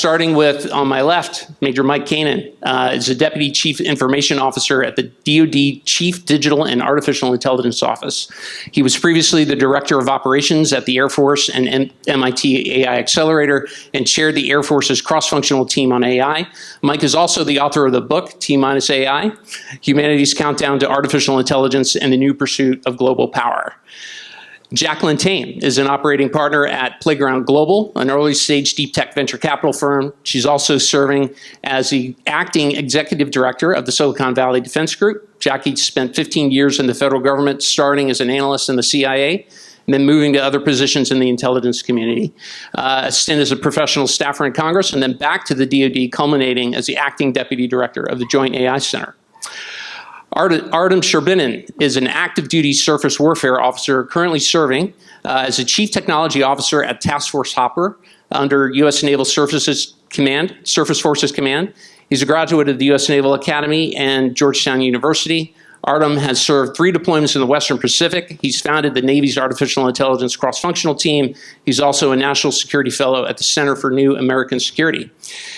starting with, on my left, Major Mike Kanaan is a Deputy Chief Information Officer at the DOD Chief Digital and Artificial Intelligence Office. He was previously the Director of Operations at the Air Force and MIT AI Accelerator and chaired the Air Force's cross-functional team on AI. Mike is also the author of the book, T-minus AI, Humanity's Countdown to Artificial Intelligence and the New Pursuit of Global Power. Jacqueline Tame is an operating partner at Playground Global, an early-stage deep tech venture capital firm. She's also serving as the acting executive director of the Silicon Valley Defense Group. Jackie spent 15 years in the federal government, starting as an analyst in the CIA, and then moving to other positions in the intelligence community. A stint as a professional staffer in Congress, and then back to the DOD, culminating as the acting deputy director of the Joint AI Center. Artem Sherbinin is an active duty surface warfare officer currently serving as a chief technology officer at Task Force Hopper under U.S. Naval Surface Forces Command. He's a graduate of the U.S. Naval Academy and Georgetown University. Artem has served 3 deployments in the Western Pacific. He's founded the Navy's Artificial Intelligence Cross-Functional Team. He's also a National Security Fellow at the Center for New American Security.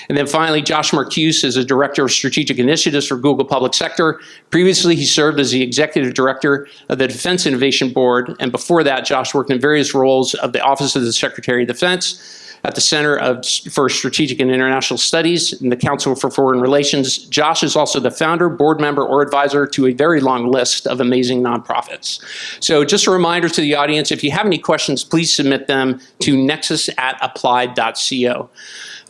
And then finally, Josh Marcuse is a Director of Strategic Initiatives for Google Public Sector. Previously, he served as the Executive Director of the Defense Innovation Board. And before that, Josh worked in various roles of the Office of the Secretary of Defense, at the Center for Strategic and International Studies and the Council for Foreign Relations. Josh is also the founder, board member, or advisor to a very long list of amazing nonprofits. So just a reminder to the audience, if you have any questions, please submit them to nexus@applied.co.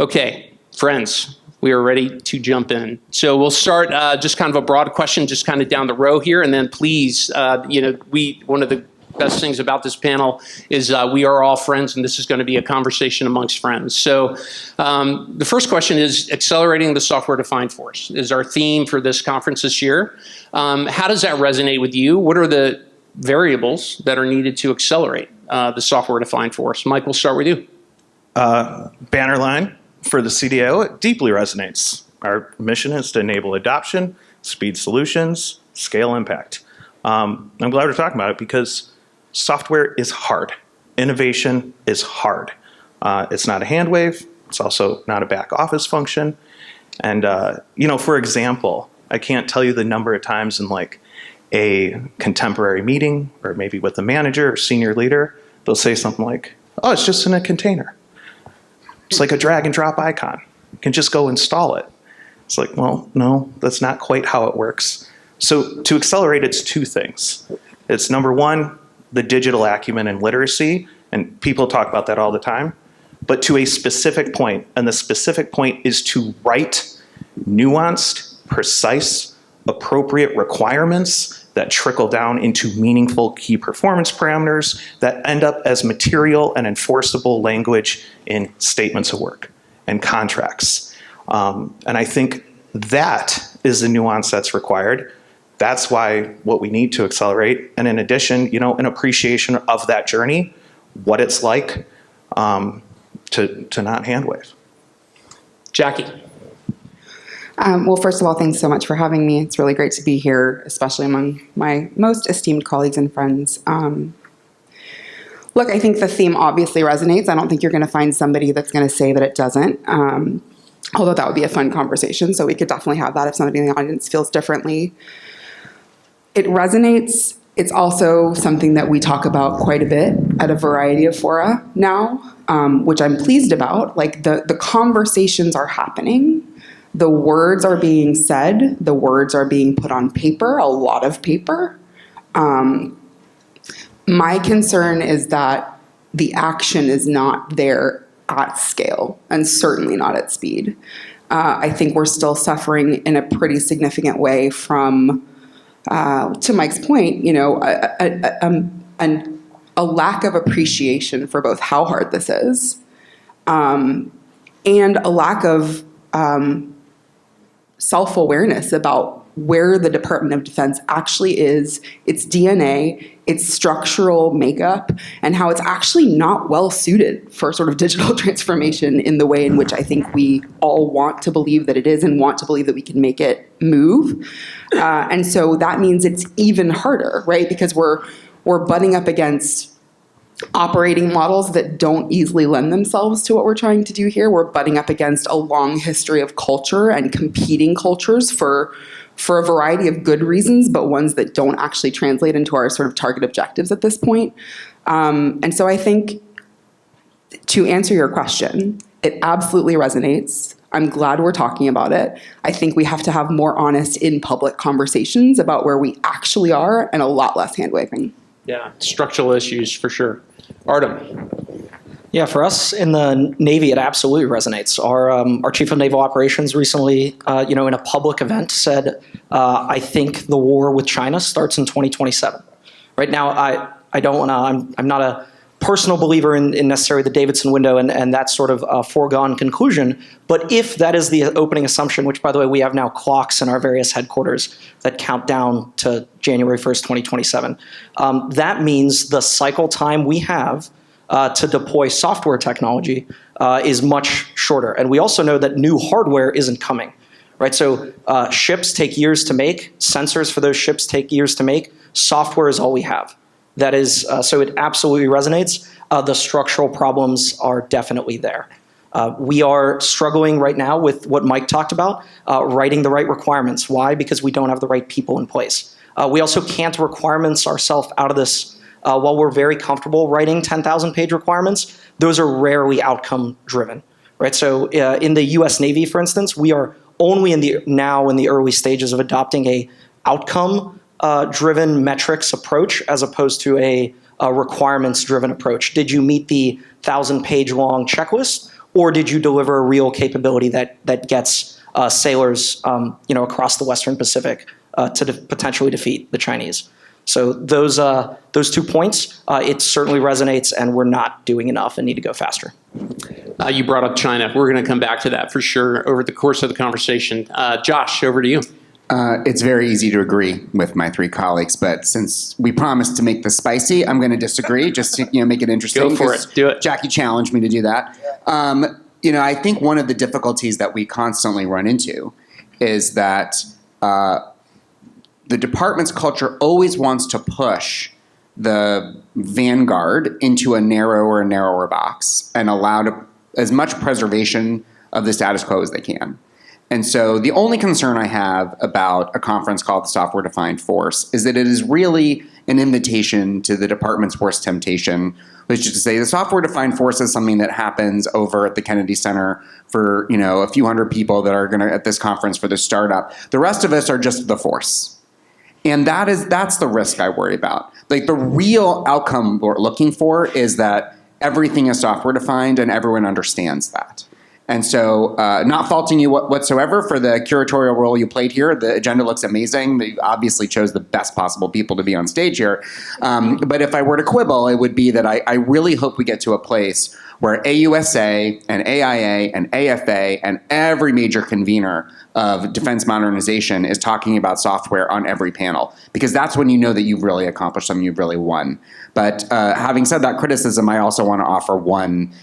Okay, friends, we are ready to jump in. So we'll start just kind of a broad question, just kind of down the row here, and then please, one of the best things about this panel is we are all friends, and this is going to be a conversation amongst friends. So the first question is accelerating the software-defined force is our theme for this conference this year. How does that resonate with you? What are the variables that are needed to accelerate the software-defined force? Mike, we'll start with you. Banner line for the CDIO, it deeply resonates. Our mission is to enable adoption, speed solutions, scale impact. I'm glad we're talking about it because software is hard. Innovation is hard. It's not a hand wave. It's also not a back office function. And, for example, I can't tell you the number of times in like a contemporary meeting or maybe with a manager or senior leader, they'll say something like, oh, it's just in a container. It's like a drag and drop icon. You can just go install it. It's like, well, no, that's not quite how it works. So to accelerate, it's 2 things. It's number 1, the digital acumen and literacy, and people talk about that all the time, but to a specific point, and the specific point is to write nuanced, precise, appropriate requirements that trickle down into meaningful key performance parameters that end up as material and enforceable language in statements of work and contracts. And I think that is the nuance that's required. That's why what we need to accelerate. And in addition, an appreciation of that journey, what it's like to not hand wave. Jackie. Well, first of all, thanks so much for having me. It's really great to be here, especially among my most esteemed colleagues and friends. Look, I think the theme obviously resonates. I don't think you're going to find somebody that's going to say that it doesn't. Although that would be a fun conversation, so we could definitely have that if somebody in the audience feels differently. It resonates. It's also something that we talk about quite a bit at a variety of fora now, which I'm pleased about. Like the conversations are happening. The words are being said. The words are being put on paper, a lot of paper. My concern is that the action is not there at scale, and certainly not at speed. I think we're still suffering in a pretty significant way from, to Mike's point, a lack of appreciation for both how hard this is, and a lack of self-awareness about where the Department of Defense actually is, its DNA, its structural makeup, and how it's actually not well suited for sort of digital transformation in the way in which I think we all want to believe that it is and want to believe that we can make it move. And so that means it's even harder, right? Because we're butting up against operating models that don't easily lend themselves to what we're trying to do here. We're butting up against a long history of culture and competing cultures for a variety of good reasons, but ones that don't actually translate into our sort of target objectives at this point. And so I think, to answer your question, it absolutely resonates. I'm glad we're talking about it. I think we have to have more honest in public conversations about where we actually are and a lot less hand waving. Yeah, structural issues for sure. Artem. Yeah, for us in the Navy, it absolutely resonates. Our Chief of Naval Operations recently, in a public event said, I think the war with China starts in 2027. Right now, I don't want to, I'm not a personal believer in necessarily the Davidson window and that sort of foregone conclusion. But if that is the opening assumption, which, by the way, we have now clocks in our various headquarters that count down to January 1st, 2027, that means the cycle time we have to deploy software technology is much shorter. And we also know that new hardware isn't coming, right? So ships take years to make. Sensors for those ships take years to make. Software is all we have. That is, so it absolutely resonates. The structural problems are definitely there. We are struggling right now with what Mike talked about, writing the right requirements. Why? Because we don't have the right people in place. We also can't requirements ourselves out of this. While we're very comfortable writing 10,000-page requirements, those are rarely outcome-driven, right? So in the U.S. Navy, for instance, we are only now in the early stages of adopting a outcome-driven metrics approach as opposed to a requirements-driven approach. Did you meet the 1,000-page long checklist, or did you deliver a real capability that gets sailors, across the Western Pacific to potentially defeat the Chinese? So those 2 points, it certainly resonates, and we're not doing enough and need to go faster. You brought up China. We're going to come back to that for sure over the course of the conversation. Josh, over to you. It's very easy to agree with my three colleagues, but since we promised to make this spicy, I'm going to disagree just to make it interesting. Go for it. Do it. Jackie challenged me to do that. I think one of the difficulties that we constantly run into is that the department's culture always wants to push the vanguard into a narrower and narrower box and allow as much preservation of the status quo as they can. And so the only concern I have about a conference called the Software Defined Force is that it is really an invitation to the department's worst temptation, which is to say the Software Defined Force is something that happens over at the Kennedy Center for a few hundred people that are going to at this conference for the startup. The rest of us are just the force. And that's the risk I worry about. Like, the real outcome we're looking for is that everything is software defined and everyone understands that. And so, not faulting you whatsoever for the curatorial role you played here. The agenda looks amazing. You obviously chose the best possible people to be on stage here. But if I were to quibble, it would be that I really hope we get to a place where AUSA and AIA and AFA and every major convener of defense modernization is talking about software on every panel, because that's when you know that you've really accomplished something, you've really won. But having said that criticism, I also want to offer one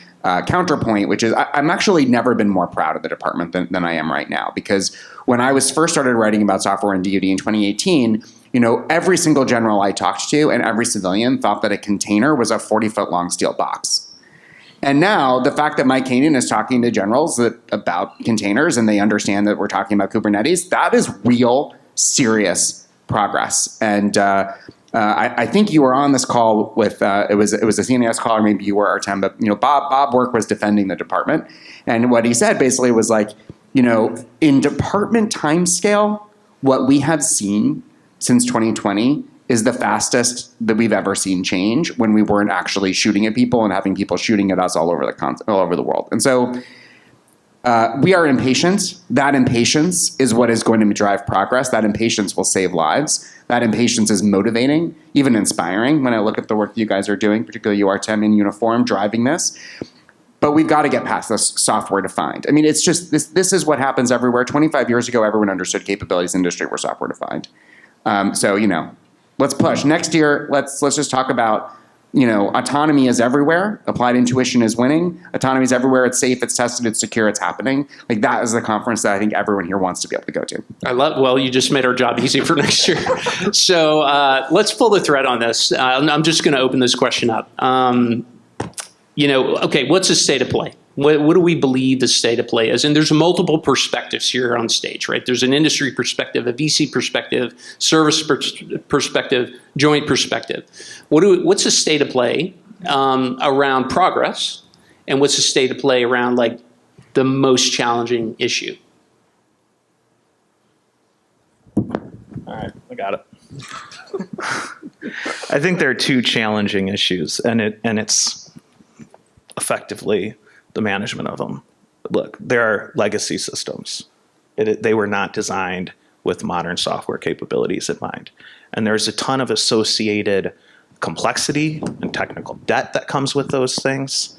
counterpoint, which is I'm actually never been more proud of the department than I am right now, because when I was first started writing about software in DOD in 2018, every single general I talked to and every civilian thought that a container was a 40-foot long steel box. And now the fact that Mike Kanaan is talking to generals about containers and they understand that we're talking about Kubernetes, that is real, serious progress. And I think you were on this call with it was a CNAS call, or maybe you were, Artem, but Bob Work was defending the department, and what he said basically was like, in department timescale, what we have seen since 2020 is the fastest that we've ever seen change when we weren't actually shooting at people and having people shooting at us all over the world. And so we are impatient. That impatience is what is going to drive progress. That impatience will save lives. That impatience is motivating, even inspiring, when I look at the work you guys are doing, particularly you, Artem, in uniform, driving this. But we've got to get past this software defined. I mean, it's just, this is what happens everywhere. 25 years ago, everyone understood capabilities industry were software defined. So, let's push. Next year, let's just talk about autonomy is everywhere. Applied intuition is winning. Autonomy is everywhere. It's safe. It's tested. It's secure. It's happening. Like, that is the conference that I think everyone here wants to be able to go to. Well, you just made our job easy for next year. So let's pull the thread on this. I'm just going to open this question up. Okay, what's the state of play? What do we believe the state of play is? And there's multiple perspectives here on stage, right? There's an industry perspective, a VC perspective, service perspective, joint perspective. What's the state of play around progress? And what's the state of play around, like, the most challenging issue? All right, I got it. I think there are two challenging issues, and it's effectively the management of them. Look, there are legacy systems. They were not designed with modern software capabilities in mind. And there's a ton of associated complexity and technical debt that comes with those things.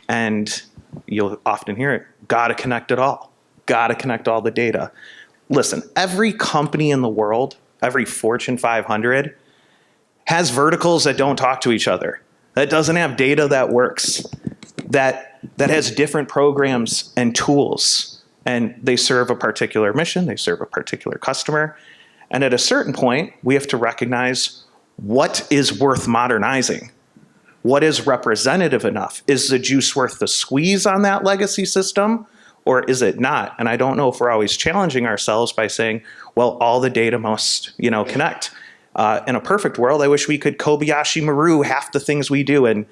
And you'll often hear it, gotta connect it all. Gotta connect all the data. Listen, every company in the world, every Fortune 500, has verticals that don't talk to each other, that doesn't have data that works, that has different programs and tools, and they serve a particular mission, they serve a particular customer. And at a certain point, we have to recognize what is worth modernizing. What is representative enough? Is the juice worth the squeeze on that legacy system, or is it not? And I don't know if we're always challenging ourselves by saying, well, all the data must, connect. In a perfect world, I wish we could Kobayashi Maru half the things we do and,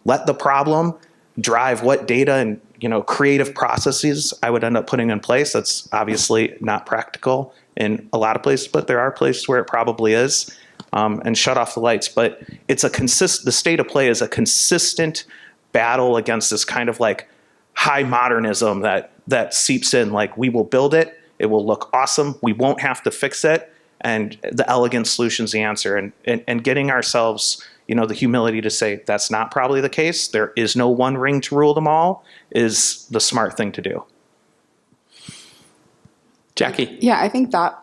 let the problem drive what data and, creative processes I would end up putting in place. That's obviously not practical in a lot of places, but there are places where it probably is. And shut off the lights. But it's the state of play is a consistent battle against this kind of like high modernism that seeps in. Like, we will build it, it will look awesome, we won't have to fix it, and the elegant solution's the answer. And getting ourselves, the humility to say that's not probably the case, there is no one ring to rule them all, is the smart thing to do. Jackie? Yeah, I think that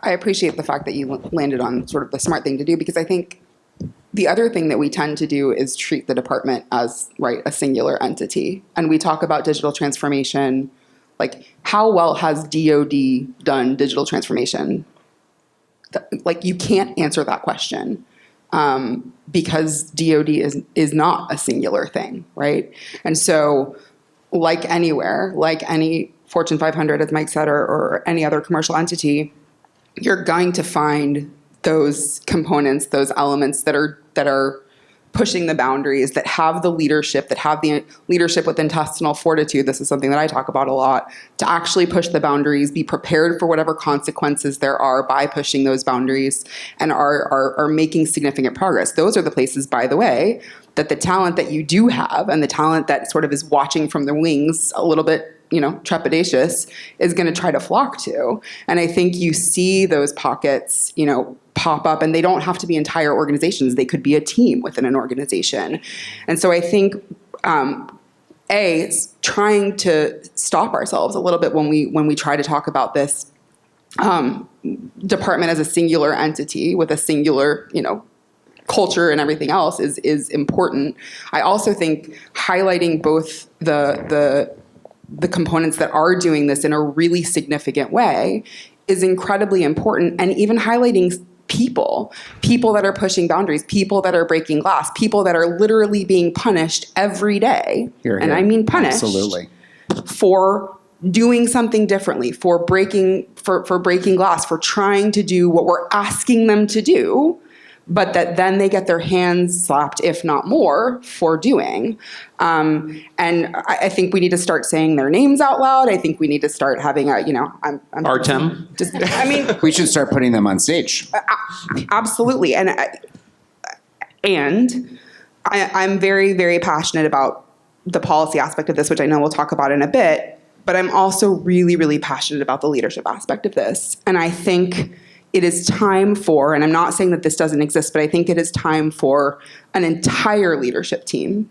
I appreciate the fact that you landed on sort of the smart thing to do, because I think the other thing that we tend to do is treat the department as, right, a singular entity. And we talk about digital transformation, like, how well has DOD done digital transformation? Like, you can't answer that question because DOD is not a singular thing, right? And so, like anywhere, like any Fortune 500, as Mike said, or any other commercial entity, you're going to find those components, those elements that are pushing the boundaries, that have the leadership with intestinal fortitude. This is something that I talk about a lot, to actually push the boundaries, be prepared for whatever consequences there are by pushing those boundaries, and are making significant progress. Those are the places, by the way, that the talent that you do have, and the talent that sort of is watching from the wings a little bit, trepidatious, is going to try to flock to. And I think you see those pockets, pop up, and they don't have to be entire organizations. They could be a team within an organization. And so I think, it's trying to stop ourselves a little bit when we try to talk about this department as a singular entity with a singular, culture and everything else is important. I also think highlighting both the components that are doing this in a really significant way is incredibly important, and even highlighting people that are pushing boundaries, people that are breaking glass, people that are literally being punished every day. And I mean punished. Absolutely. For doing something differently, for breaking glass, for trying to do what we're asking them to do, but that then they get their hands slapped, if not more, for doing. And I think we need to start saying their names out loud. I think we need to start having I'm Artem? We should start putting them on stage. Absolutely. And I'm very, very passionate about the policy aspect of this, which I know we'll talk about in a bit, but I'm also really, really passionate about the leadership aspect of this. And I think it is time for, and I'm not saying that this doesn't exist, but I think it is time for an entire leadership team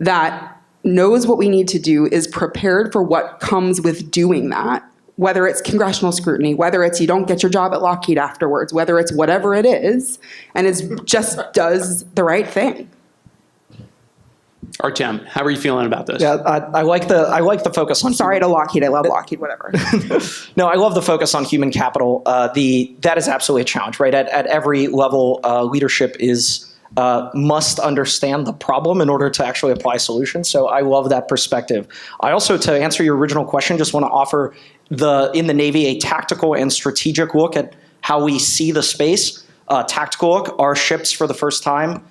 that knows what we need to do, is prepared for what comes with doing that, whether it's congressional scrutiny, whether it's you don't get your job at Lockheed afterwards, whether it's whatever it is, and it just does the right thing. Artem, how are you feeling about this? Yeah, I like the focus on. Sorry to Lockheed, I love Lockheed, whatever. No, I love the focus on human capital. That is absolutely a challenge, right? At every level, leadership must understand the problem in order to actually apply solutions. So I love that perspective. I also, to answer your original question, just want to offer in the Navy a tactical and strategic look at how we see the space. Tactical look, our ships for the first time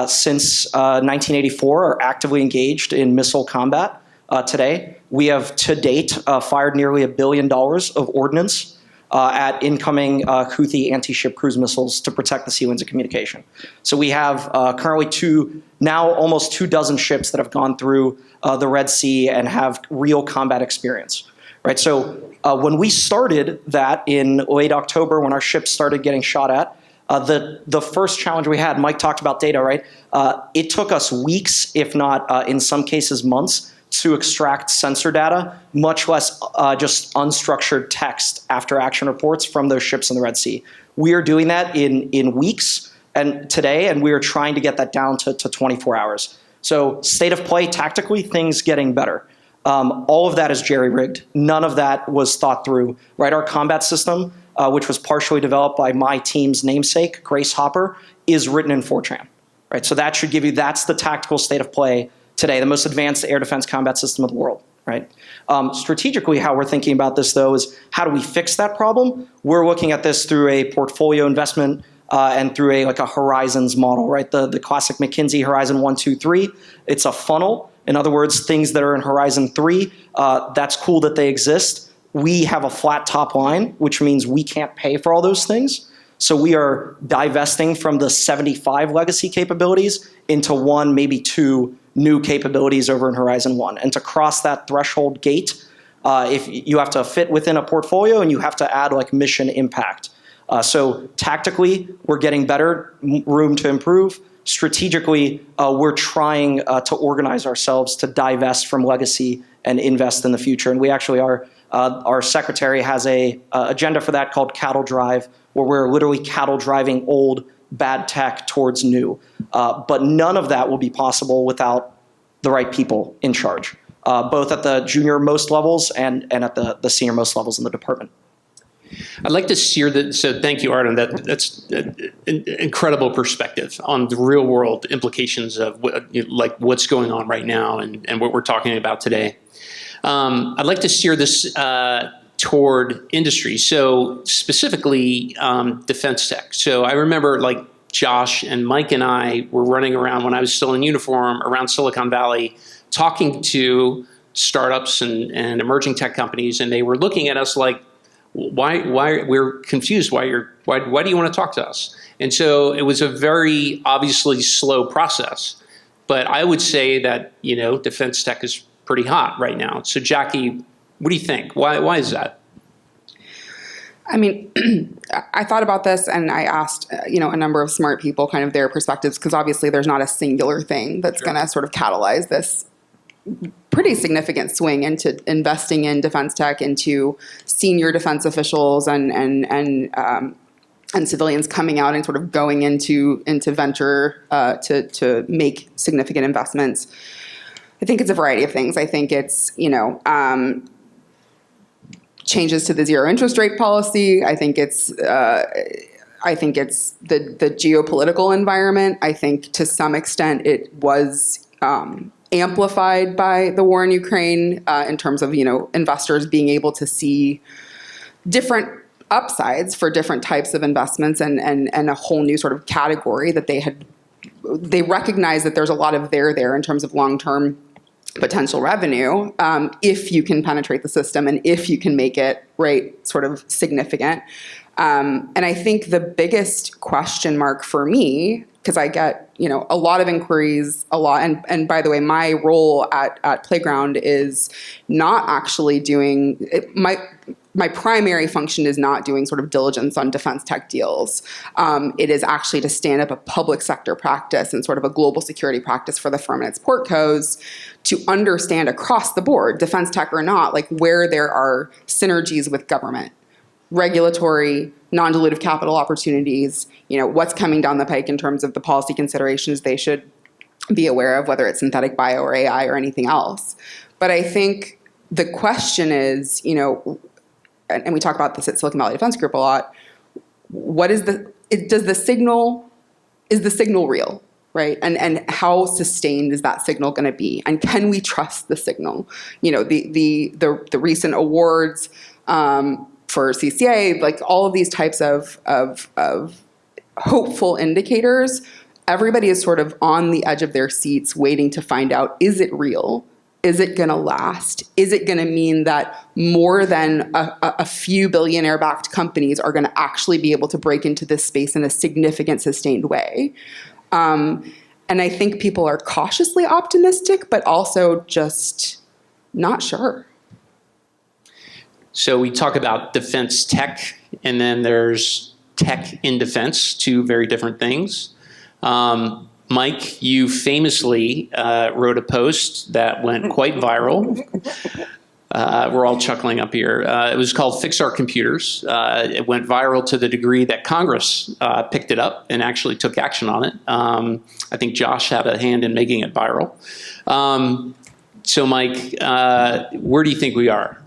since 1984 are actively engaged in missile combat today. We have to date fired nearly $1 billion of ordnance at incoming Houthi anti-ship cruise missiles to protect the sea lanes of communication. So we have currently now almost 24 ships that have gone through the Red Sea and have real combat experience. Right. So when we started that in late October, when our ships started getting shot at, the first challenge we had, Mike talked about data, right? It took us weeks, if not in some cases months, to extract sensor data, much less just unstructured text after action reports from those ships in the Red Sea. We are doing that in weeks today, and we are trying to get that down to 24 hours. So state of play, tactically, things getting better. All of that is jerry-rigged. None of that was thought through, right? Our combat system, which was partially developed by my team's namesake, Grace Hopper, is written in Fortran, right? So that should give you, that's the tactical state of play today, the most advanced air defense combat system of the world, right? Strategically, how we're thinking about this, though, is how do we fix that problem? We're looking at this through a portfolio investment and through a horizons model, right? The classic McKinsey Horizon 1, 2, 3. It's a funnel. In other words, things that are in Horizon 3, that's cool that they exist. We have a flat top line, which means we can't pay for all those things. So we are divesting from the 75 legacy capabilities into 1, maybe 2 new capabilities over in Horizon 1. And to cross that threshold gate, if you have to fit within a portfolio and you have to add mission impact. So tactically, we're getting better, room to improve. Strategically, we're trying to organize ourselves to divest from legacy and invest in the future. And we actually are, our secretary has a agenda for that called Cattle Drive, where we're literally cattle driving old bad tech towards new. But none of that will be possible without the right people in charge, both at the junior most levels and at the senior most levels in the department. I'd like to steer so thank you, Artem. That's an incredible perspective on the real world implications of what's going on right now and what we're talking about today. I'd like to steer this toward industry. So specifically defense tech. So I remember Josh and Mike and I were running around when I was still in uniform around Silicon Valley, talking to startups and emerging tech companies, and they were looking at us like, why we're confused. Why do you want to talk to us? And so it was a very obviously slow process, but I would say that, defense tech is pretty hot right now. So Jackie, what do you think? Why is that? I mean, I thought about this and I asked, a number of smart people kind of their perspectives, because obviously there's not a singular thing that's going to sort of catalyze this pretty significant swing into investing in defense tech, into senior defense officials and civilians coming out and sort of going into venture to make significant investments. I think it's a variety of things. I think it's changes to the zero interest rate policy. I think it's the geopolitical environment. I think to some extent it was amplified by the war in Ukraine in terms of investors being able to see different upsides for different types of investments and a whole new sort of category that they recognize that there's a lot of there in terms of long-term potential revenue if you can penetrate the system and if you can make it sort of significant. And I think the biggest question mark for me, because I get a lot of inquiries, and by the way, my role at Playground is not actually doing my primary function is not doing sort of diligence on defense tech deals. It is actually to stand up a public sector practice and sort of a global security practice for the firm and its portcos to understand across the board, defense tech or not, like where there are synergies with government, regulatory, non-dilutive capital opportunities, what's coming down the pike in terms of the policy considerations they should be aware of, whether it's synthetic bio or AI or anything else. But I think the question is, and we talk about this at Silicon Valley Defense Group a lot, is the signal real, right? And how sustained is that signal going to be? And can we trust the signal? The recent awards for CCA, like all of these types of hopeful indicators, everybody is sort of on the edge of their seats waiting to find out, is it real? Is it going to last? Is it going to mean that more than a few billionaire-backed companies are going to actually be able to break into this space in a significant, sustained way? And I think people are cautiously optimistic, but also just not sure. So we talk about defense tech, and then there's tech in defense, two very different things. Mike, you famously wrote a post that went quite viral. We're all chuckling up here. It was called Fix Our Computers. It went viral to the degree that Congress picked it up and actually took action on it. I think Josh had a hand in making it viral. So Mike, where do you think we are,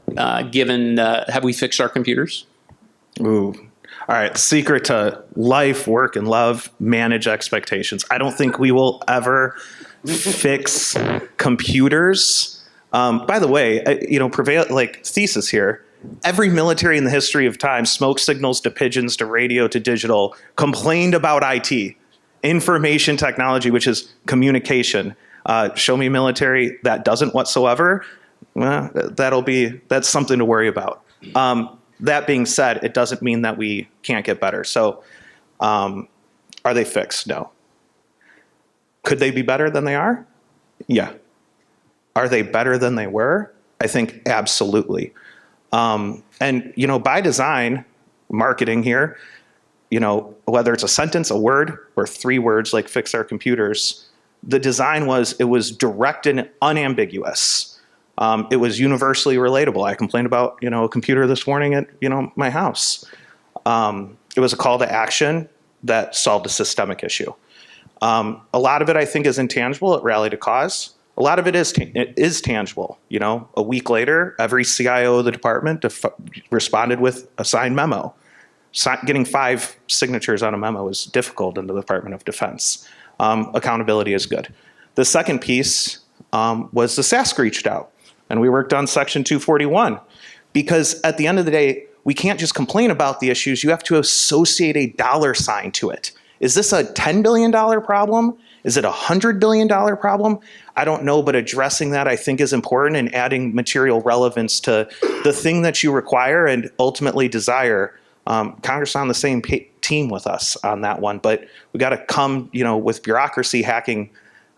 given, have we fixed our computers? Ooh. All right, secret to life, work, and love, manage expectations. I don't think we will ever fix computers. By the way, thesis here, every military in the history of time, smoke signals to pigeons to radio to digital, complained about IT, information technology, which is communication. Show me military that doesn't whatsoever. Well, that's something to worry about. That being said, it doesn't mean that we can't get better. So are they fixed? No. Could they be better than they are? Yeah. Are they better than they were? I think absolutely. And, by design, marketing here, whether it's a sentence, a word, or 3 words like fix our computers, the design was direct and unambiguous. It was universally relatable. I complained about, a computer this morning at, my house. It was a call to action that solved a systemic issue. A lot of it, I think, is intangible. It rallied a cause. A lot of it is tangible. A week later, every CIO of the department responded with a signed memo. Getting 5 signatures on a memo is difficult in the Department of Defense. Accountability is good. The second piece was the SASC reached out. And we worked on Section 241 because at the end of the day, we can't just complain about the issues. You have to associate a dollar sign to it. Is this a $10 billion problem? Is it a $100 billion problem? I don't know, but addressing that I think is important and adding material relevance to the thing that you require and ultimately desire. Congress is on the same team with us on that one, but we got to come, with bureaucracy hacking,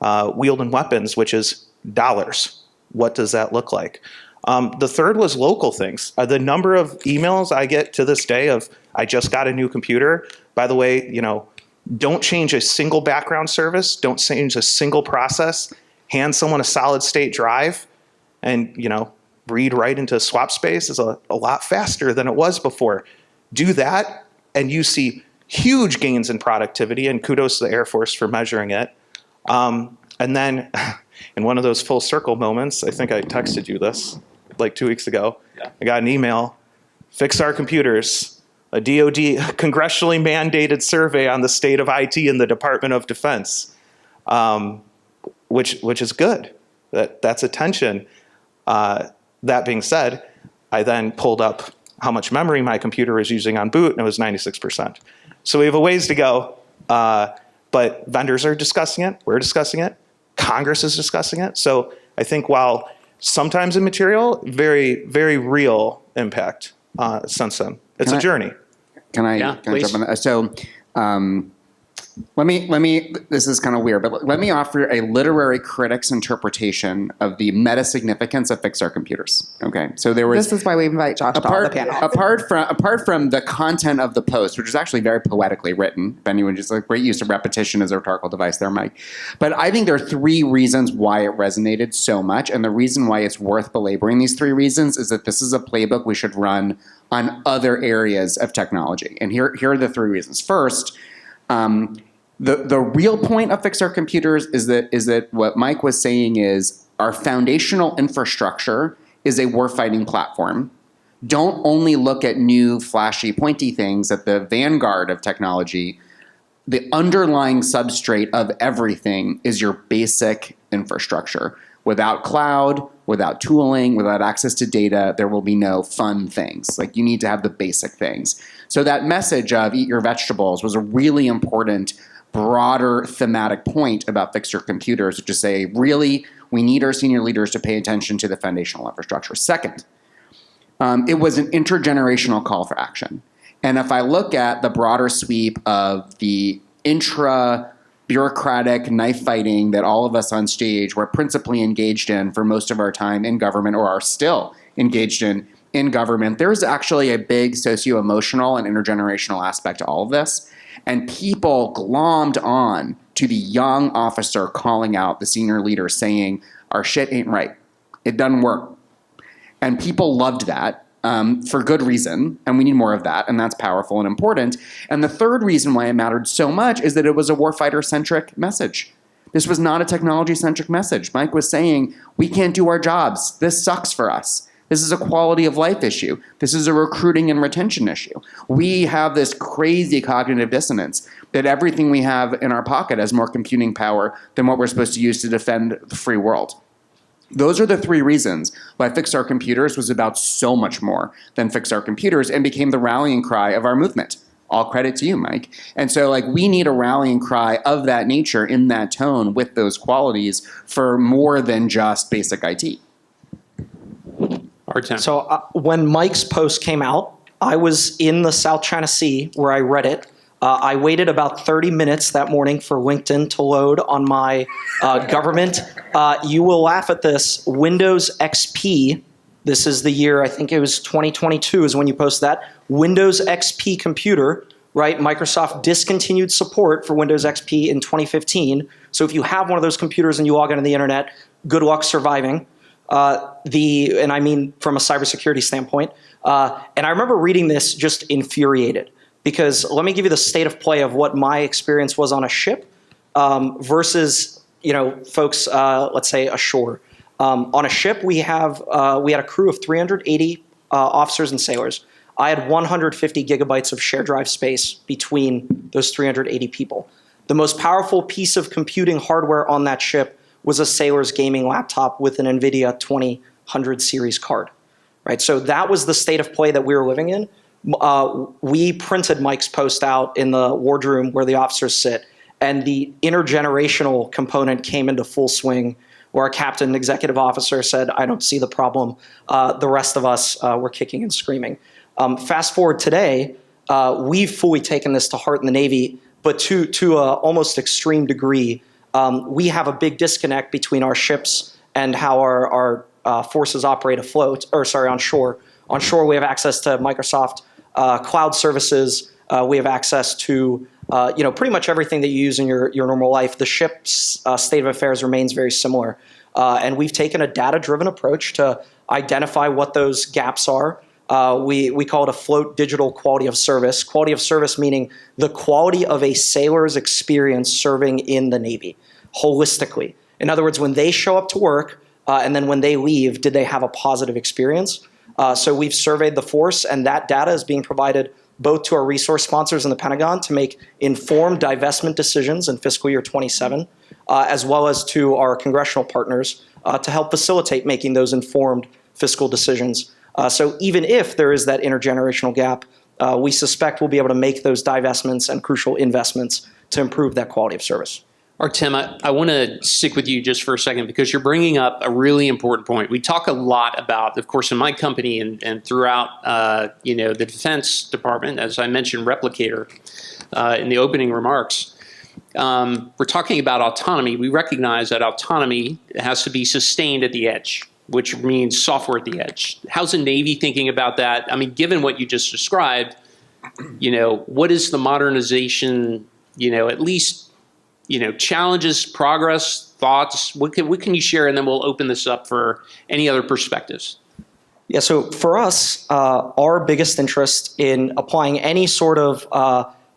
wielding weapons, which is dollars. What does that look like? The third was local things. The number of emails I get to this day of, I just got a new computer. By the way, don't change a single background service. Don't change a single process. Hand someone a solid state drive and, read right into swap space is a lot faster than it was before. Do that and you see huge gains in productivity, and kudos to the Air Force for measuring it. And then in one of those full circle moments, I think I texted you this like 2 weeks ago. Yeah. I got an email, Fix Our Computers, a DOD congressionally mandated survey on the state of IT in the Department of Defense, which is good. That's attention. That being said, I then pulled up how much memory my computer is using on boot, and it was 96%. So we have a ways to go, but vendors are discussing it. We're discussing it. Congress is discussing it. So I think while sometimes immaterial, very, very real impact since then. It's a journey. Can I jump on that? So Let me, this is kind of weird, but let me offer a literary critic's interpretation of the meta significance of fixed-star computers. Okay, so there was. This is why we invite Josh to all the panels. Apart from the content of the post, which is actually very poetically written, if anyone just like great use of repetition as a rhetorical device there, Mike. But I think there are three reasons why it resonated so much, and the reason why it's worth belaboring these three reasons is that this is a playbook we should run on other areas of technology. And here are the three reasons. First, the real point of fixed-star computers is that what Mike was saying is our foundational infrastructure is a warfighting platform. Don't only look at new flashy pointy things at the vanguard of technology. The underlying substrate of everything is your basic infrastructure. Without cloud, without tooling, without access to data, there will be no fun things. Like, you need to have the basic things. So that message of eat your vegetables was a really important, broader thematic point about fixed-star computers, which is say, really, we need our senior leaders to pay attention to the foundational infrastructure. Second, it was an intergenerational call for action. And if I look at the broader sweep of the bureaucratic knife fighting that all of us on stage were principally engaged in for most of our time in government, or are still engaged in government, there's actually a big socio-emotional and intergenerational aspect to all of this. And people glommed on to the young officer calling out the senior leader saying, our shit ain't right. It doesn't work. And people loved that. For good reason, and we need more of that, and that's powerful and important. And the third reason why it mattered so much is that it was a warfighter-centric message. This was not a technology-centric message. Mike was saying, we can't do our jobs. This sucks for us. This is a quality of life issue. This is a recruiting and retention issue. We have this crazy cognitive dissonance that everything we have in our pocket has more computing power than what we're supposed to use to defend the free world. Those are the three reasons why fixed-star computers was about so much more than fixed-star computers and became the rallying cry of our movement. All credit to you, Mike. And so, like, we need a rallying cry of that nature in that tone with those qualities for more than just basic IT. Artem. So when Mike's post came out, I was in the South China Sea where I read it. I waited about 30 minutes that morning for LinkedIn to load on my government. You will laugh at this. Windows XP, this is the year, I think it was 2022 is when you post that. Windows XP computer, right? Microsoft discontinued support for Windows XP in 2015. So if you have one of those computers and you log into the internet, good luck surviving. And I mean from a cybersecurity standpoint. And I remember reading this just infuriated. Because let me give you the state of play of what my experience was on a ship versus, folks, let's say ashore. On a ship, we had a crew of 380 officers and sailors. I had 150 gigabytes of shared drive space between those 380 people. The most powerful piece of computing hardware on that ship was a sailor's gaming laptop with an NVIDIA 2000 series card. Right? So that was the state of play that we were living in. We printed Mike's post out in the wardroom where the officers sit, and the intergenerational component came into full swing, where our captain executive officer said, I don't see the problem. The rest of us were kicking and screaming. Fast forward today, we've fully taken this to heart in the Navy, but to an almost extreme degree. We have a big disconnect between our ships and how our forces operate on shore. On shore, we have access to Microsoft cloud services. We have access to pretty much everything that you use in your normal life. The ship's state of affairs remains very similar. And we've taken a data-driven approach to identify what those gaps are. We call it a float digital quality of service. Quality of service meaning the quality of a sailor's experience serving in the Navy, holistically. In other words, when they show up to work and then when they leave, did they have a positive experience? So we've surveyed the force, and that data is being provided both to our resource sponsors in the Pentagon to make informed divestment decisions in fiscal year 27, as well as to our congressional partners to help facilitate making those informed fiscal decisions. So even if there is that intergenerational gap, we suspect we'll be able to make those divestments and crucial investments to improve that quality of service. Artem, I want to stick with you just for a second because you're bringing up a really important point. We talk a lot about, of course, in my company and throughout, the Defense Department, as I mentioned, Replicator in the opening remarks. we're talking about autonomy. We recognize that autonomy has to be sustained at the edge, which means software at the edge. How's the Navy thinking about that? I mean, given what you just described, what is the modernization, at least, challenges, progress, thoughts? What can you share? And then we'll open this up for any other perspectives. Yeah, so for us, our biggest interest in applying any sort of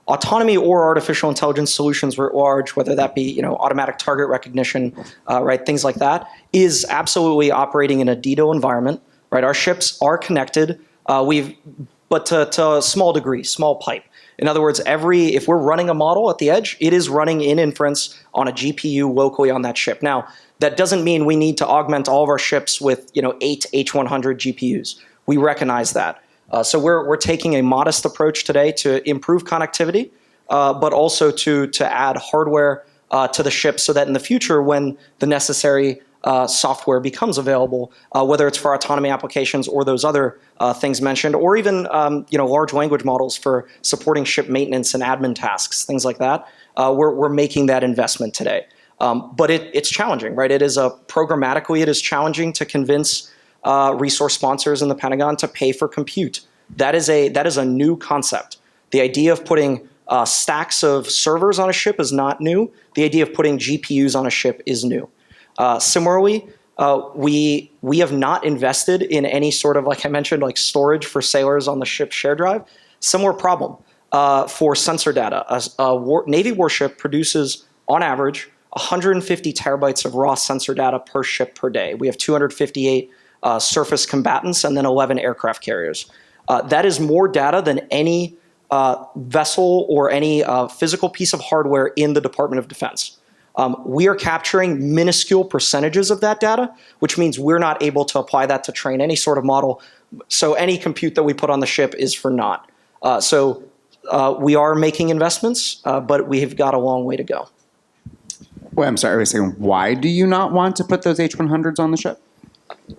autonomy or artificial intelligence solutions writ large, whether that be automatic target recognition, right, things like that, is absolutely operating in a DDoS environment. Right, our ships are connected, but to a small degree, small pipe. In other words, if we're running a model at the edge, it is running in inference on a GPU locally on that ship. Now, that doesn't mean we need to augment all of our ships with 8 H100 GPUs. We recognize that. So we're taking a modest approach today to improve connectivity, but also to add hardware to the ship so that in the future, when the necessary software becomes available, whether it's for autonomy applications or those other things mentioned, or even large language models for supporting ship maintenance and admin tasks, things like that, we're making that investment today. But it's challenging, right? It is programmatically, it is challenging to convince resource sponsors in the Pentagon to pay for compute. That is a new concept. The idea of putting stacks of servers on a ship is not new. The idea of putting GPUs on a ship is new. Similarly, we have not invested in any sort of, like I mentioned, like storage for sailors on the ship's share drive. Similar problem for sensor data. A Navy warship produces, on average, 150 terabytes of raw sensor data per ship per day. We have 258 surface combatants and then 11 aircraft carriers. That is more data than any vessel or any physical piece of hardware in the Department of Defense. We are capturing minuscule percentages of that data, which means we're not able to apply that to train any sort of model. So any compute that we put on the ship is for naught. So we are making investments, but we've got a long way to go. Wait, I'm sorry, I was saying, why do you not want to put those H100s on the ship?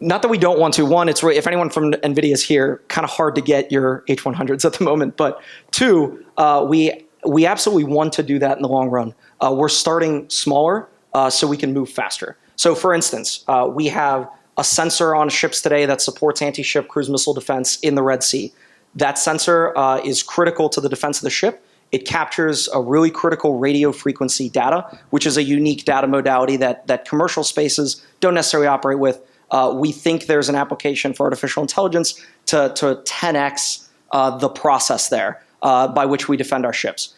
Not that we don't want to. One, if anyone from NVIDIA is here, kind of hard to get your H100s at the moment. But two, we absolutely want to do that in the long run. We're starting smaller so we can move faster. So for instance, we have a sensor on ships today that supports anti-ship cruise missile defense in the Red Sea. That sensor is critical to the defense of the ship. It captures a really critical radio frequency data, which is a unique data modality that commercial spaces don't necessarily operate with. We think there's an application for artificial intelligence to 10x the process there by which we defend our ships.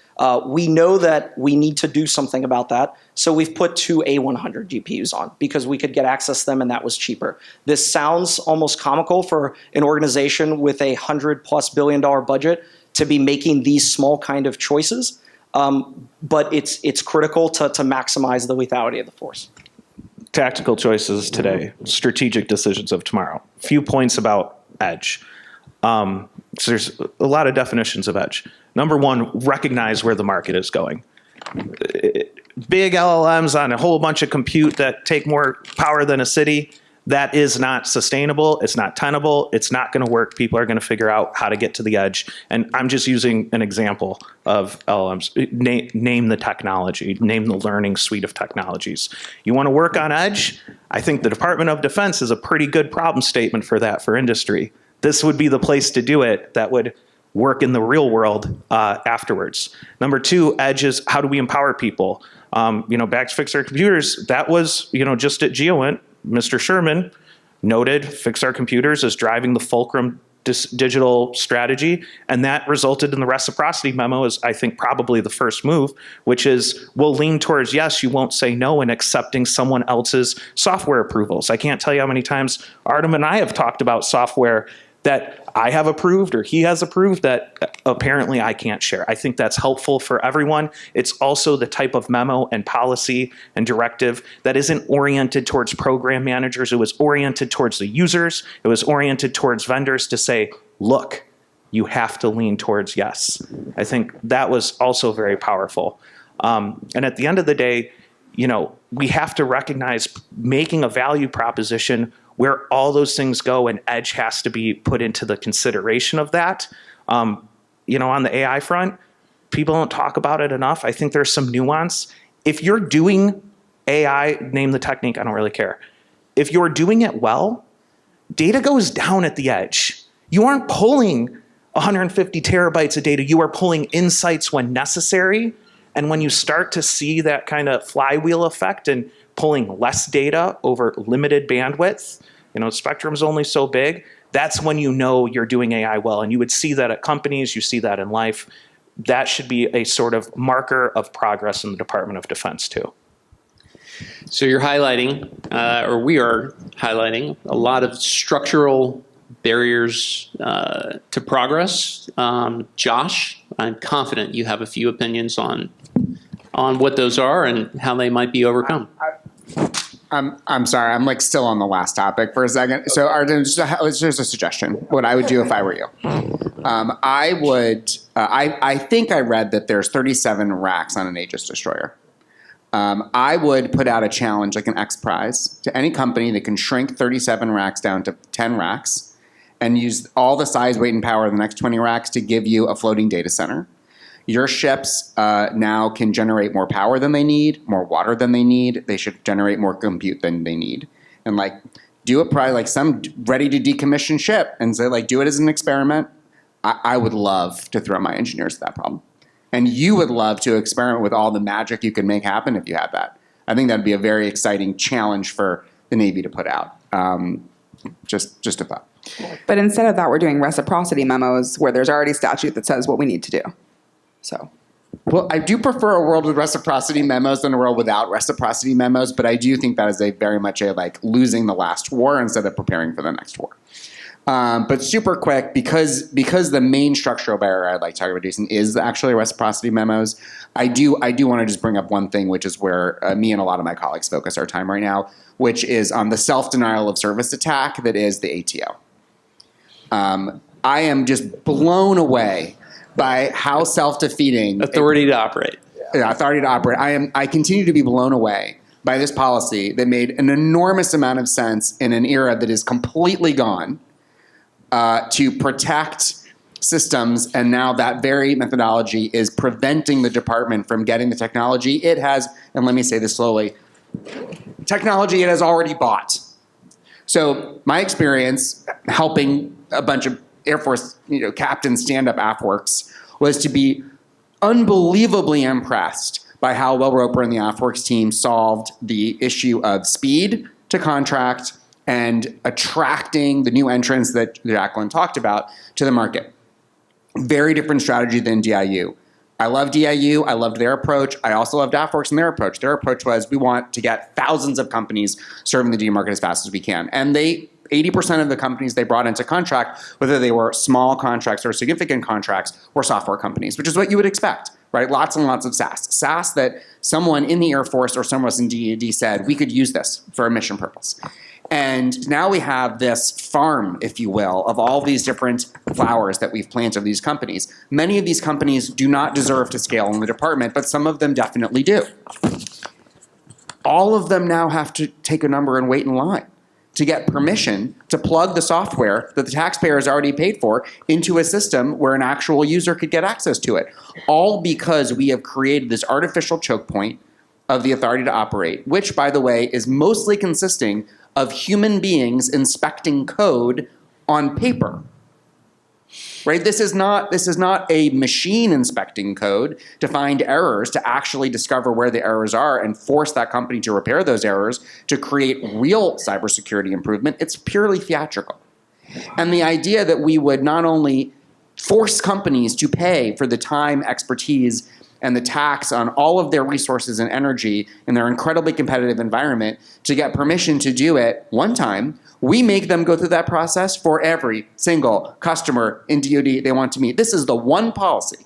We know that we need to do something about that, so we've put 2 A100 GPUs on because we could get access to them and that was cheaper. This sounds almost comical for an organization with a $100+ billion budget to be making these small kind of choices, but it's critical to maximize the lethality of the force. Tactical choices today, strategic decisions of tomorrow. Few points about edge. So there's a lot of definitions of edge. Number one, recognize where the market is going. Big LLMs on a whole bunch of compute that take more power than a city, that is not sustainable. It's not tenable. It's not going to work. People are going to figure out how to get to the edge. And I'm just using an example of LLMs. Name the technology. Name the learning suite of technologies. You want to work on edge? I think the Department of Defense is a pretty good problem statement for that for industry. This would be the place to do it that would work in the real world afterwards. Number two, edge is how do we empower people? Back to fix our computers. That was, just at GeoInt, Mr. Sherman noted fix our computers as driving the fulcrum digital strategy, and that resulted in the reciprocity memo as I think probably the first move, which is we'll lean towards yes, you won't say no in accepting someone else's software approvals. I can't tell you how many times Artem and I have talked about software that I have approved or he has approved that apparently I can't share. I think that's helpful for everyone. It's also the type of memo and policy and directive that isn't oriented towards program managers. It was oriented towards the users. It was oriented towards vendors to say, look, you have to lean towards yes. I think that was also very powerful. And at the end of the day, we have to recognize making a value proposition where all those things go, and edge has to be put into the consideration of that. On the AI front, people don't talk about it enough. I think there's some nuance. If you're doing AI, name the technique, I don't really care. If you're doing it well, data goes down at the edge. You aren't pulling 150 terabytes of data. You are pulling insights when necessary. And when you start to see that kind of flywheel effect and pulling less data over limited bandwidth, spectrum's only so big, that's when you know you're doing AI well. And you would see that at companies, you see that in life. That should be a sort of marker of progress in the Department of Defense too. So you're highlighting, or we are highlighting, a lot of structural barriers to progress. Josh, I'm confident you have a few opinions on what those are and how they might be overcome. I'm sorry, I'm still on the last topic for a second. So Artem, just a suggestion. What I would do if I were you. I think I read that there's 37 racks on an Aegis destroyer. I would put out a challenge, like an X Prize, to any company that can shrink 37 racks down to 10 racks and use all the size, weight, and power of the next 20 racks to give you a floating data center. Your ships now can generate more power than they need, more water than they need. They should generate more compute than they need. And do it probably like some ready to decommission ship and say do it as an experiment. I would love to throw my engineers at that problem. And you would love to experiment with all the magic you could make happen if you had that. I think that'd be a very exciting challenge for the Navy to put out. Just a thought. But instead of that, we're doing reciprocity memos where there's already statute that says what we need to do. So. Well, I do prefer a world with reciprocity memos than a world without reciprocity memos, but I do think that is very much losing the last war instead of preparing for the next war. But super quick, because the main structural barrier I'd like to talk about, Jason, is actually reciprocity memos. I do want to just bring up one thing, which is where me and a lot of my colleagues focus our time right now, which is on the self-denial of service attack that is the ATO. I am just blown away by how self-defeating Authority to operate. Authority to operate. I continue to be blown away by this policy that made an enormous amount of sense in an era that is completely gone. To protect systems, and now that very methodology is preventing the department from getting the technology it has, and let me say this slowly, technology it has already bought. So my experience helping a bunch of Air Force captains stand up AFWERX was to be unbelievably impressed by how well Roper and the AFWERX team solved the issue of speed to contract and attracting the new entrants that Jacqueline talked about to the market. Very different strategy than DIU. I love DIU. I loved their approach. I also loved AFWERX and their approach. Their approach was we want to get thousands of companies serving the DoD market as fast as we can. And 80% of the companies they brought into contract, whether they were small contracts or significant contracts, were software companies, which is what you would expect, right? Lots and lots of SaaS. SaaS that someone in the Air Force or someone else in DoD said, we could use this for a mission purpose. And now we have this farm, if you will, of all these different flowers that we've planted of these companies. Many of these companies do not deserve to scale in the department, but some of them definitely do. All of them now have to take a number and wait in line to get permission to plug the software that the taxpayer has already paid for into a system where an actual user could get access to it. All because we have created this artificial choke point of the authority to operate, which, by the way, is mostly consisting of human beings inspecting code on paper. Right? This is not a machine inspecting code to find errors, to actually discover where the errors are and force that company to repair those errors to create real cybersecurity improvement. It's purely theatrical. And the idea that we would not only force companies to pay for the time, expertise, and the tax on all of their resources and energy in their incredibly competitive environment to get permission to do it one time, we make them go through that process for every single customer in DoD they want to meet. This is the one policy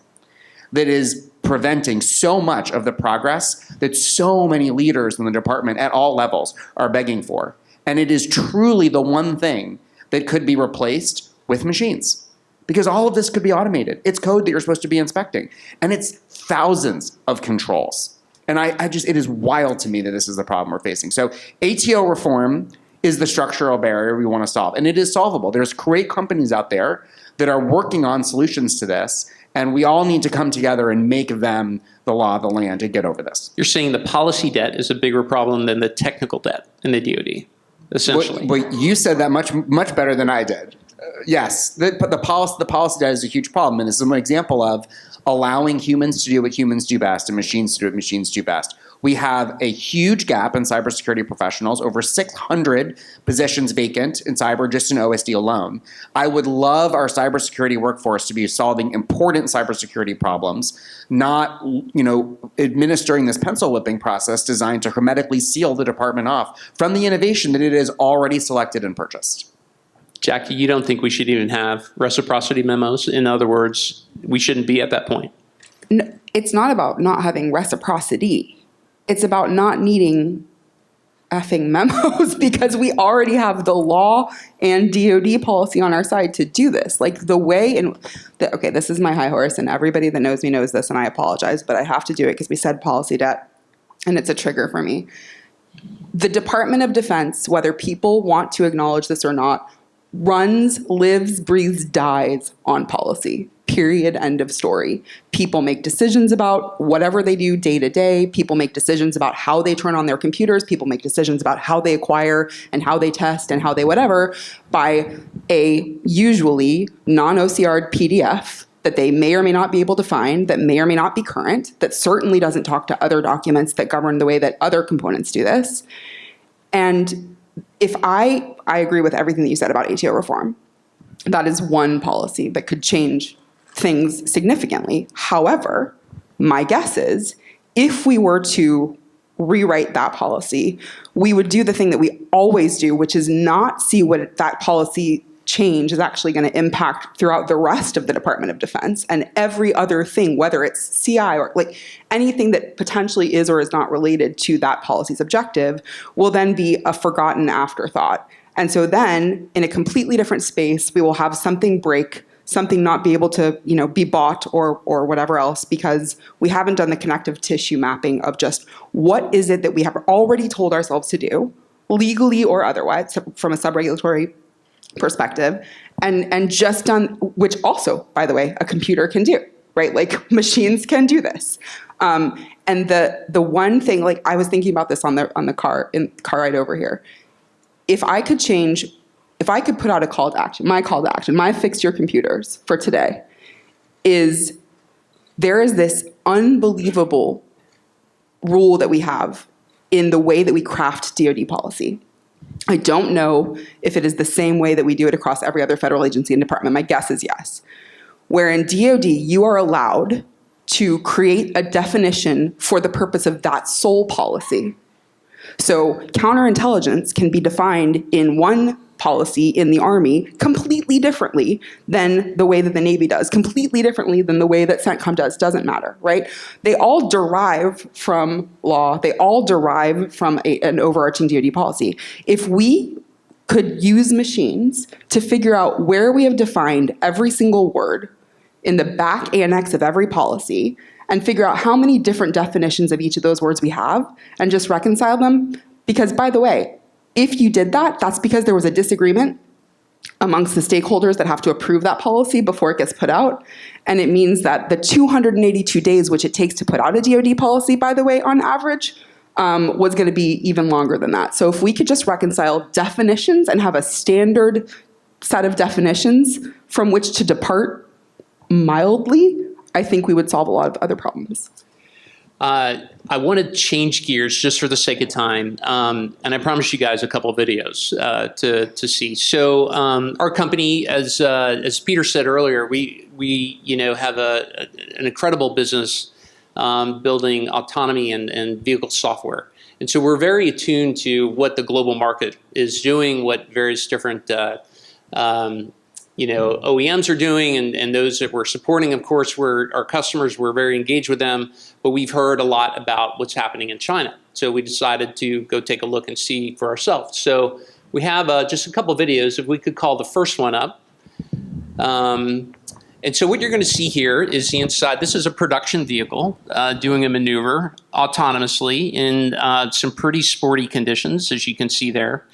that is preventing so much of the progress that so many leaders in the department at all levels are begging for. And it is truly the one thing that could be replaced with machines. Because all of this could be automated. It's code that you're supposed to be inspecting. And it's thousands of controls. And it is wild to me that this is the problem we're facing. So ATO reform is the structural barrier we want to solve. And it is solvable. There's great companies out there that are working on solutions to this. And we all need to come together and make them the law of the land to get over this. You're saying the policy debt is a bigger problem than the technical debt in the DOD, essentially. But you said that much better than I did. Yes, the policy debt is a huge problem, and this is an example of allowing humans to do what humans do best and machines to do what machines do best. We have a huge gap in cybersecurity professionals, over 600 positions vacant in cyber just in OSD alone. I would love our cybersecurity workforce to be solving important cybersecurity problems, not, administering this pencil whipping process designed to hermetically seal the department off from the innovation that it has already selected and purchased. Jackie, you don't think we should even have reciprocity memos? In other words, we shouldn't be at that point. No, it's not about not having reciprocity. It's about not needing effing memos because we already have the law and DOD policy on our side to do this. Like the way okay, this is my high horse, and everybody that knows me knows this, and I apologize, but I have to do it because we said policy debt, and it's a trigger for me. The Department of Defense, whether people want to acknowledge this or not, runs, lives, breathes, dies on policy. Period. End of story. People make decisions about whatever they do day to day. People make decisions about how they turn on their computers. People make decisions about how they acquire and how they test and how they whatever by a usually non-OCR'd PDF that they may or may not be able to find, that may or may not be current, that certainly doesn't talk to other documents that govern the way that other components do this. And if I agree with everything that you said about ATO reform. That is one policy that could change things significantly. However, my guess is if we were to rewrite that policy, we would do the thing that we always do, which is not see what that policy change is actually going to impact throughout the rest of the Department of Defense and every other thing, whether it's CI or like anything that potentially is or is not related to that policy's objective, will then be a forgotten afterthought. And so then in a completely different space, we will have something break, something not be able to, be bought or whatever else, because we haven't done the connective tissue mapping of just what is it that we have already told ourselves to do, legally or otherwise, from a sub-regulatory perspective, and just done, which also, by the way, a computer can do, right? Like machines can do this. And the one thing, like I was thinking about this on the car ride over here. If I could put out a call to action, my fix your computers for today is there is this unbelievable rule that we have in the way that we craft DOD policy. I don't know if it is the same way that we do it across every other federal agency and department. My guess is yes. Where in DOD, you are allowed to create a definition for the purpose of that sole policy. So counterintelligence can be defined in one policy in the Army completely differently than the way that the Navy does, completely differently than the way that CENTCOM does, doesn't matter, right? They all derive from law. They all derive from an overarching DOD policy. If we could use machines to figure out where we have defined every single word in the back annex of every policy and figure out how many different definitions of each of those words we have and just reconcile them. Because, by the way, if you did that, that's because there was a disagreement amongst the stakeholders that have to approve that policy before it gets put out. And it means that the 282 days which it takes to put out a DOD policy, by the way, on average, was going to be even longer than that. So if we could just reconcile definitions and have a standard set of definitions from which to depart mildly, I think we would solve a lot of other problems. I want to change gears just for the sake of time, and I promised you guys a couple of videos to see. So our company, as Peter said earlier, we have an incredible business building autonomy and vehicle software, and so we're very attuned to what the global market is doing, what various different OEMs are doing, and those that we're supporting, of course, our customers, we're very engaged with them, but we've heard a lot about what's happening in China. So we decided to go take a look and see for ourselves. So we have just a couple of videos, if we could call the first one up. And so what you're going to see here is the inside. This is a production vehicle doing a maneuver autonomously in some pretty sporty conditions, as you can see there.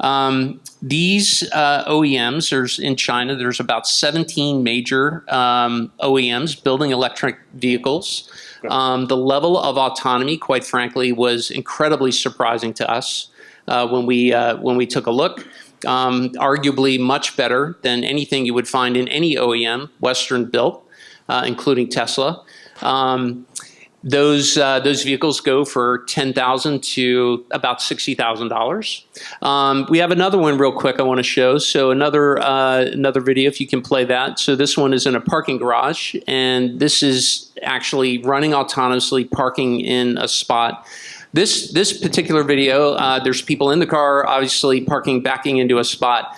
These OEMs, in China, there's about 17 major OEMs building electric vehicles. The level of autonomy, quite frankly, was incredibly surprising to us when we took a look. Arguably much better than anything you would find in any OEM, Western built, including Tesla. Those vehicles go for $10,000 to about $60,000. We have another one real quick I want to show. So another video, if you can play that. So this one is in a parking garage, and this is actually running autonomously, parking in a spot. This particular video, there's people in the car, obviously backing into a spot.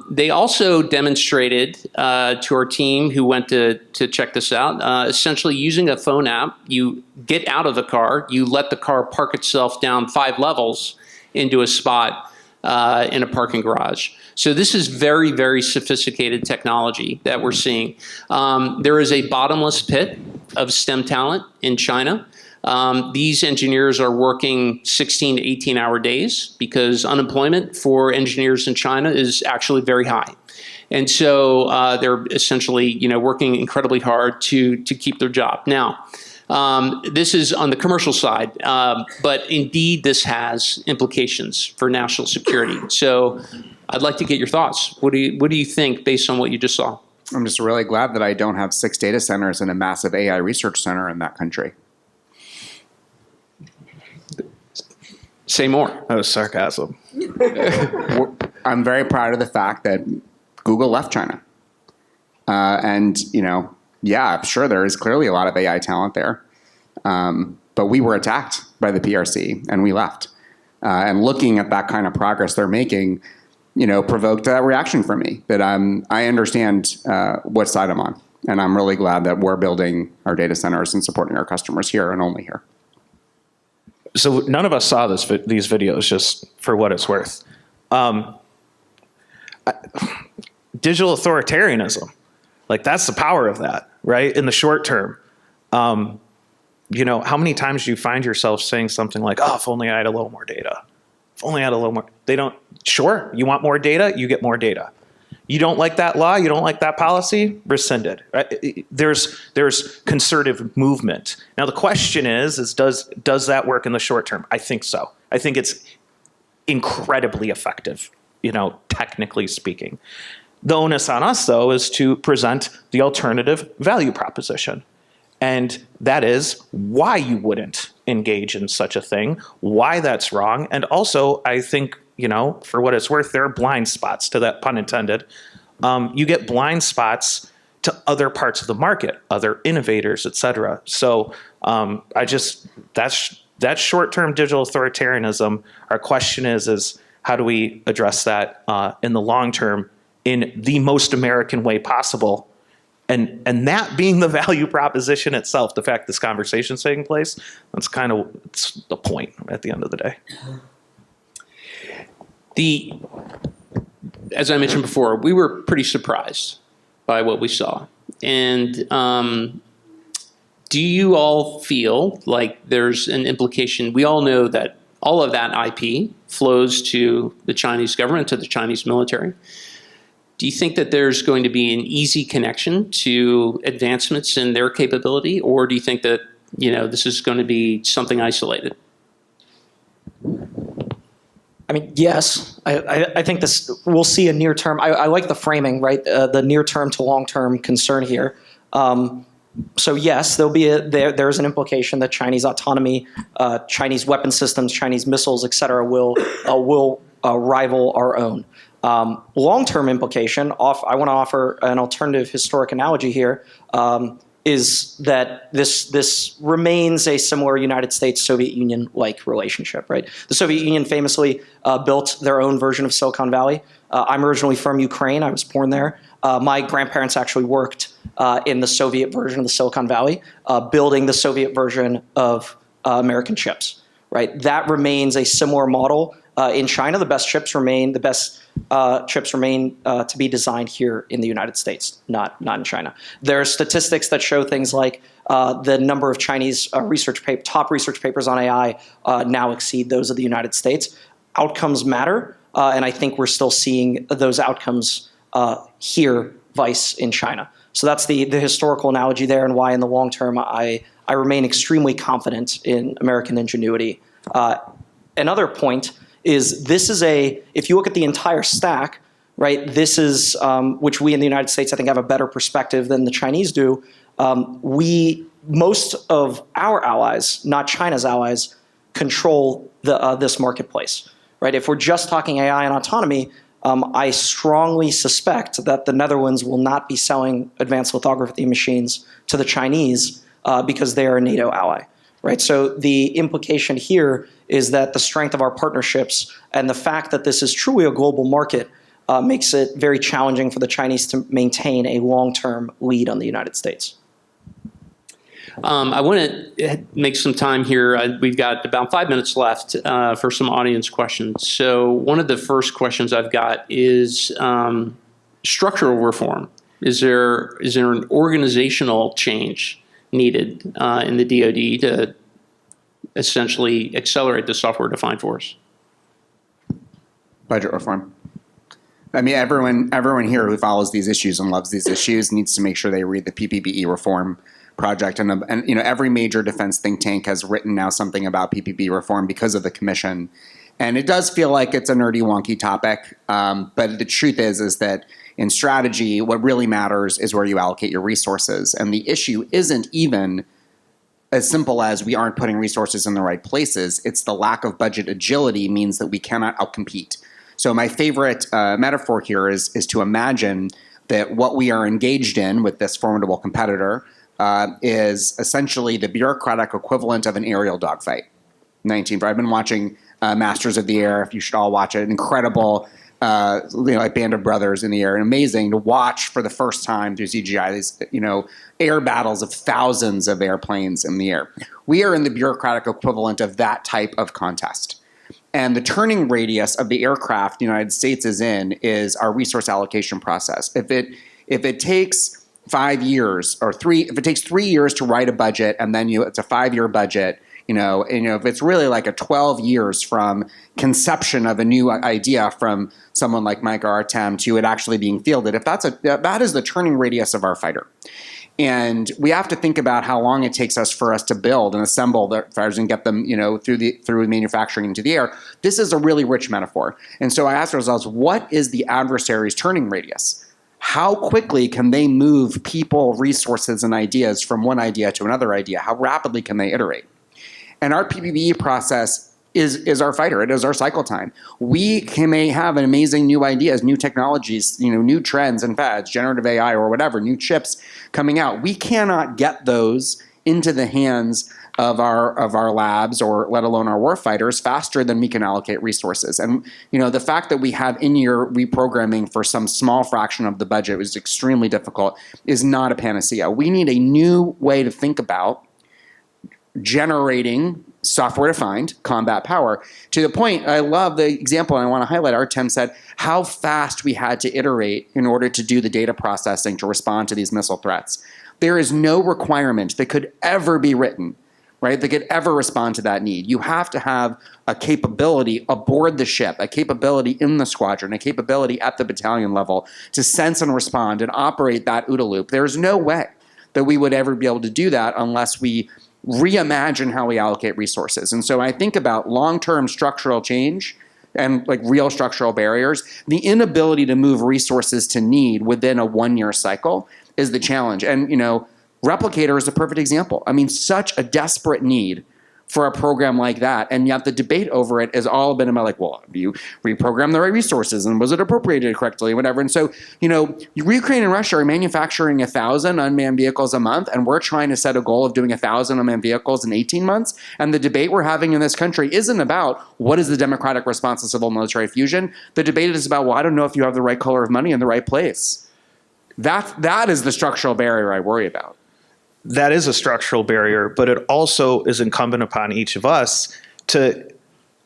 They also demonstrated to our team who went to check this out, essentially using a phone app. You get out of the car, you let the car park itself down 5 levels into a spot in a parking garage. So this is very, very sophisticated technology that we're seeing. There is a bottomless pit of STEM talent in China. These engineers are working 16 to 18-hour days because unemployment for engineers in China is actually very high. And so they're essentially, working incredibly hard to keep their job. Now, this is on the commercial side, but indeed this has implications for national security. So I'd like to get your thoughts. What do you think based on what you just saw? I'm just really glad that I don't have 6 data centers and a massive AI research center in that country. Say more. That was sarcasm. I'm very proud of the fact that Google left China. And, yeah, I'm sure there is clearly a lot of AI talent there. But we were attacked by the PRC and we left. And looking at that kind of progress they're making, provoked that reaction from me that I understand what side I'm on. And I'm really glad that we're building our data centers and supporting our customers here and only here. So none of us saw these videos, just for what it's worth. Digital authoritarianism, that's the power of that, right? In the short term, how many times do you find yourself saying something like, "Oh, if only I had a little more data. If only I had a little more." They don't. Sure, you want more data, you get more data. You don't like that law, you don't like that policy, rescind it. Right? There's concerted movement. Now the question is does that work in the short term? I think so. I think it's incredibly effective, technically speaking. The onus on us, though, is to present the alternative value proposition. And that is why you wouldn't engage in such a thing, why that's wrong. And also, I think, for what it's worth, there are blind spots to that, pun intended. You get blind spots to other parts of the market, other innovators, et cetera. So that's short-term digital authoritarianism. Our question is how do we address that in the long term in the most American way possible? And that being the value proposition itself, the fact this conversation is taking place, it's the point at the end of the day. As I mentioned before, we were pretty surprised by what we saw. And do you all feel like there's an implication? We all know that all of that IP flows to the Chinese government, to the Chinese military. Do you think that there's going to be an easy connection to advancements in their capability, or do you think that this is going to be something isolated? I mean, yes, I think we'll see a near term. I like the framing, right? The near term to long term concern here. So yes, there's an implication that Chinese autonomy, Chinese weapon systems, Chinese missiles, et cetera, will rival our own. Long-term implication, I want to offer an alternative historic analogy here, is that this remains a similar United States-Soviet Union-like relationship, right? The Soviet Union famously built their own version of Silicon Valley. I'm originally from Ukraine. I was born there. My grandparents actually worked in the Soviet version of the Silicon Valley, building the Soviet version of American chips, right? That remains a similar model. In China, the best chips remain to be designed here in the United States, not in China. There are statistics that show things like the number of Chinese top research papers on AI now exceed those of the United States. Outcomes matter, And I think we're still seeing those outcomes here, vice in China. So that's the historical analogy there, and why in the long term I remain extremely confident in American ingenuity. Another point is if you look at the entire stack, right, this is, which we in the United States I think have a better perspective than the Chinese do. Most of our allies, not China's allies, control this marketplace, right? If we're just talking AI and autonomy, I strongly suspect that the Netherlands will not be selling advanced lithography machines to the Chinese because they are a NATO ally, right? So the implication here is that the strength of our partnerships and the fact that this is truly a global market makes it very challenging for the Chinese to maintain a long-term lead on the United States. I want to make some time here. We've got about 5 minutes left for some audience questions. So one of the first questions I've got is structural reform. Is there an organizational change needed in the DOD to essentially accelerate the software-defined force? Budget reform. I mean, everyone here who follows these issues and loves these issues needs to make sure they read the PPBE reform project, and you know, every major defense think tank has written now something about PPP reform because of the commission, and it does feel like it's a nerdy, wonky topic. But the truth is that in strategy, what really matters is where you allocate your resources, and the issue isn't even as simple as we aren't putting resources in the right places. It's the lack of budget agility means that we cannot outcompete. So my favorite metaphor here is to imagine that what we are engaged in with this formidable competitor is essentially the bureaucratic equivalent of an aerial dogfight. I've been watching Masters of the Air. If you should all watch it, incredible, like Band of Brothers in the air, and amazing to watch for the first time through CGI. These air battles of thousands of airplanes in the air. We are in the bureaucratic equivalent of that type of contest. And the turning radius of the aircraft the United States is in is our resource allocation process. If it takes 5 years or if it takes 3 years to write a budget and then it's a 5-year budget, if it's really like a 12 years from conception of a new idea from someone like Mike or Artem to it actually being fielded, that is the turning radius of our fighter. And we have to think about how long it takes us to build and assemble the fighters and get them, through manufacturing into the air. This is a really rich metaphor. And so I asked ourselves, what is the adversary's turning radius? How quickly can they move people, resources, and ideas from one idea to another idea? How rapidly can they iterate? And our PPBE process is our fighter. It is our cycle time. We may have amazing new ideas, new technologies, new trends and fads, generative AI or whatever, new chips coming out. We cannot get those into the hands of our labs or let alone our warfighters faster than we can allocate resources. And the fact that we have in-year reprogramming for some small fraction of the budget was extremely difficult is not a panacea. We need a new way to think about generating software-defined combat power. To the point, I love the example, and I want to highlight, Artem said how fast we had to iterate in order to do the data processing to respond to these missile threats. There is no requirement that could ever be written, right, that could ever respond to that need. You have to have a capability aboard the ship, a capability in the squadron, a capability at the battalion level to sense and respond and operate that OODA loop. There is no way that we would ever be able to do that unless we reimagine how we allocate resources. And so I think about long-term structural change and like real structural barriers. The inability to move resources to need within a 1-year cycle is the challenge. And, Replicator is a perfect example. I mean, such a desperate need for a program like that, and yet the debate over it has all been about like, well, do you reprogram the right resources, and was it appropriated correctly, whatever. And so, Ukraine and Russia are manufacturing 1,000 unmanned vehicles a month, and we're trying to set a goal of doing 1,000 unmanned vehicles in 18 months. And the debate we're having in this country isn't about what is the democratic response to civil military fusion. The debate is about, well, I don't know if you have the right color of money in the right place. That is the structural barrier I worry about. That is a structural barrier, but it also is incumbent upon each of us to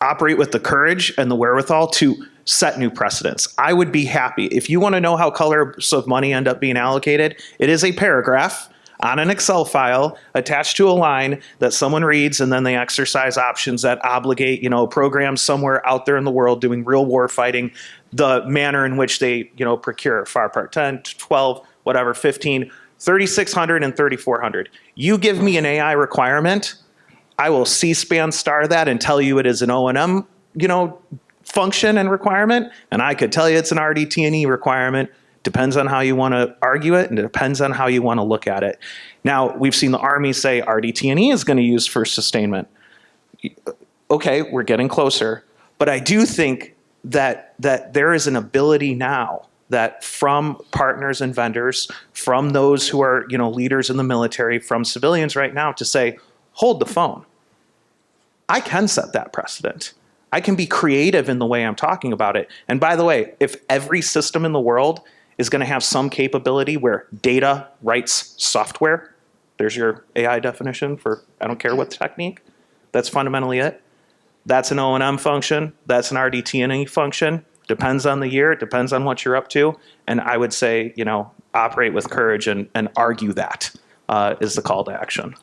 operate with the courage and the wherewithal to set new precedents. I would be happy. If you want to know how colors of money end up being allocated, it is a paragraph on an Excel file attached to a line that someone reads, and then they exercise options that obligate, programs somewhere out there in the world doing real war fighting, the manner in which they, procure FAR Part 10, 12, whatever, 15, 3600 and 3400. You give me an AI requirement, I will C-SPAN star that and tell you it is an O&M, function and requirement, and I could tell you it's an RDT&E requirement. Depends on how you want to argue it, and it depends on how you want to look at it. Now, we've seen the Army say RDT&E is going to use for sustainment. Okay, we're getting closer, but I do think that there is an ability now that from partners and vendors, from those who are leaders in the military, from civilians right now to say, hold the phone. I can set that precedent. I can be creative in the way I'm talking about it. And by the way, if every system in the world is going to have some capability where data writes software, there's your AI definition for I don't care what technique, that's fundamentally it. That's an O&M function, that's an RDT&E function, depends on the year, it depends on what you're up to, and I would say, operate with courage and argue that is the call to action.